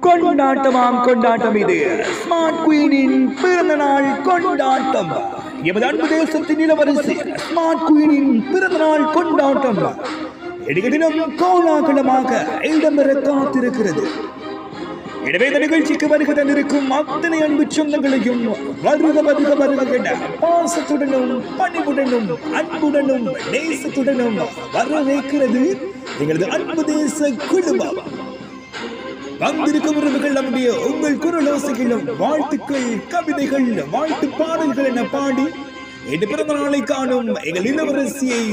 கொண்டாட்டம் இது ஸ்மார்ட் குயினின் பிறந்த நாள் கொண்டாட்டம். எமது அன்பு தேசத்தின் இளவரசி ஸ்மார்ட் குயினின் பிறந்த நாள் கொண்டாட்டம் தினம் கோலாகலமாக இடம்பெற காத்திருக்கிறது. எனவே இந்த நிகழ்ச்சிக்கு வருகை தந்திருக்கும் அத்தனை அன்பு சொந்தங்களையும் வருக என பாசத்துடனும் பணிவுடனும் அன்புடனும் நேசத்துடனும் வரவேற்கிறது எங்களது அன்பு தேச குடும்பம். வந்திருக்கும் உறவுகள் நம்முடைய உங்கள் குரலோசைகளும் வாழ்த்துக்கள், கவிதைகள், வாழ்த்து பாடல்கள் என பாடி இந்த பிறந்த நாளை காணும் எங்கள் இளவரசியை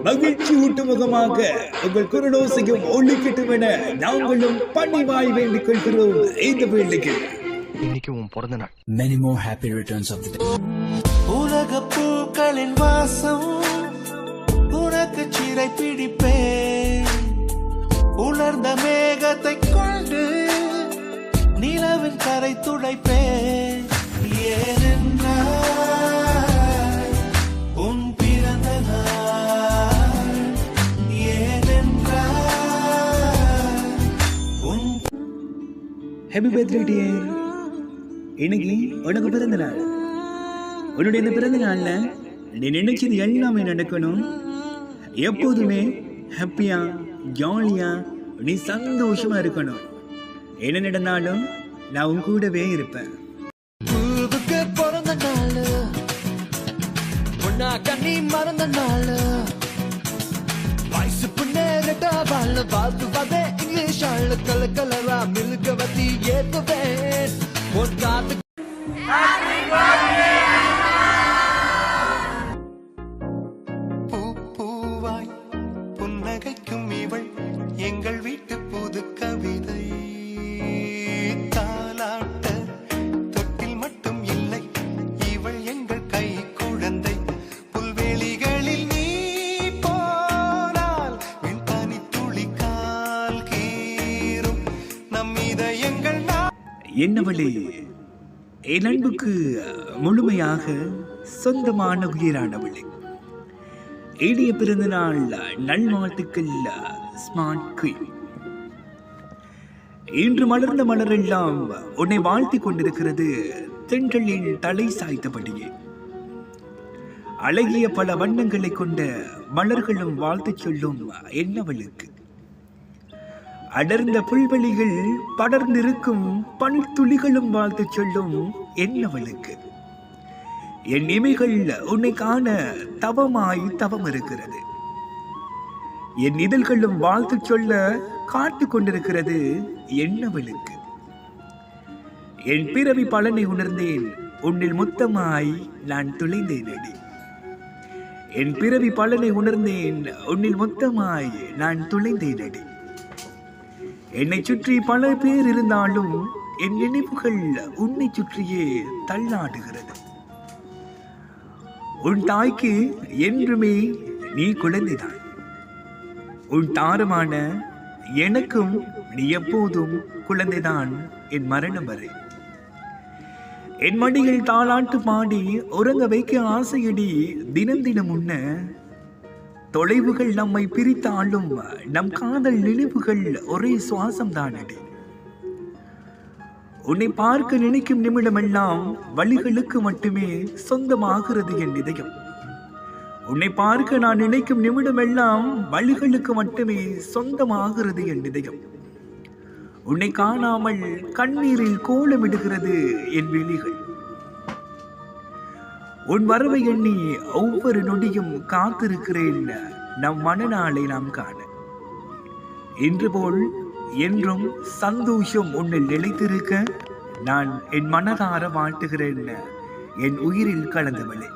மகிழ்ச்சி ஊட்டும் முகமாக உங்கள் குரலோசையும் ஒழிக்கட்டும் என நாங்களும் பணிவாய் வேண்டிக் கொள்கிறோம். இந்த வேளைக்கு இன்னைக்கு உன் பிறந்த நாள். Many more happy returns of the day. உலக பூக்களின் வாசம் உனக்கு சிறை பிடிப்பேன். உலர்ந்த மேகத்தை கொண்டு நிலவின் கரை துடைப்பேன். ஏனென்றால் உன் பிறந்த நாள். ஏனென்றால் உன் ஹாப்பி பர்த்டே டியர். இன்னைக்கு உனக்கு பிறந்த நாள். உன்னுடைய இந்த பிறந்த நாள்ல நீ நினைச்சது எல்லாமே நடக்கணும். எப்போதுமே ஹாப்பியா ஜாலியா நீ சந்தோஷமா இருக்கணும். என்ன நடந்தாலும் நான் உன் கூடவே இருப்பேன். பூவுக்கு பிறந்த நாள், உன்னா கண்ணி மறந்த நாள். வயசு புண்ணேரட்டா வாழ் வாழ்த்துவதே இங்கிலீஷ் ஆள். கலரா மில்கவதி ஏத்துவேன் உன் காத்து. பூவாய் புன்னகைக்கும் இவள் எங்கள் வீட்டு புது கவிதை. தாலாட்ட தொட்டில் மட்டும் இல்லை, இவள் எங்கள் கை குழந்தை. புல்வெளிகளில் நீ போனால் என் பனி துளி கால் கீரும் நம் இதயங்கள். என்னவளே, என் அன்புக்கு முழுமையாக சொந்தமான உயிரானவளே, இனிய பிறந்த நாள் நல்வாழ்த்துக்கள் ஸ்மார்ட் குயின். இன்று மலர்ந்த மலரெல்லாம் உன்னை வாழ்த்திக் கொண்டிருக்கிறது தென்றலின் தலை சாய்த்தபடியே. அழகிய பல வண்ணங்களை கொண்ட மலர்களும் வாழ்த்து சொல்லும் என்னவளுக்கு. அடர்ந்த புல்வெளிகள் படர்ந்திருக்கும் பனித்துளிகளும் வாழ்த்து சொல்லும் என்னவளுக்கு. என் இமைகள் உன்னை காண தவம் இருக்கிறது. என் இதழ்களும் வாழ்த்து சொல்ல காத்து கொண்டிருக்கிறது என்னவளுக்கு. என் பிறவி பலனை உணர்ந்தேன், உன்னில் மொத்தமாய் நான் துளைந்தேன் அடி. என் பிறவி பலனை உணர்ந்தேன், உன்னில் மொத்தமாய் நான் துளைந்தேன் அடி. என்னை சுற்றி பல பேர் இருந்தாலும் என் நினைவுகள் உன்னை சுற்றியே தள்ளாடுகிறது. உன் தாய்க்கு என்றுமே நீ குழந்தைதான். உன் தாரமான எனக்கும் நீ எப்போதும் குழந்தைதான் என் மரணம் வரை. என் மடியில் தாளாட்டு பாடி உறங்க வைக்க ஆசையடி தினம் தினம் உண்ண. தொலைவுகள் நம்மை பிரித்தாலும் நம் காதல் நினைவுகள் ஒரே சுவாசம் தானடி. உன்னை பார்க்க நினைக்கும் நிமிடமெல்லாம் வழிகளுக்கு மட்டுமே சொந்தமாகிறது என் இதயம். உன்னை பார்க்க நான் நினைக்கும் நிமிடமெல்லாம் வழிகளுக்கு மட்டுமே சொந்தமாகிறது என் இதயம். உன்னை காணாமல் கண்ணீரில் கோலமிடுகிறது என் விழிகள். உன் வரவை எண்ணி ஒவ்வொரு நொடியும் காத்திருக்கிறேன் நம் மனநாளை நாம் காண. இன்று போல் என்றும் சந்தோஷம் உன்னில் நிலைத்திருக்க நான் என் மனதார வாழ்த்துகிறேன் என் உயிரில் கலந்தவளே.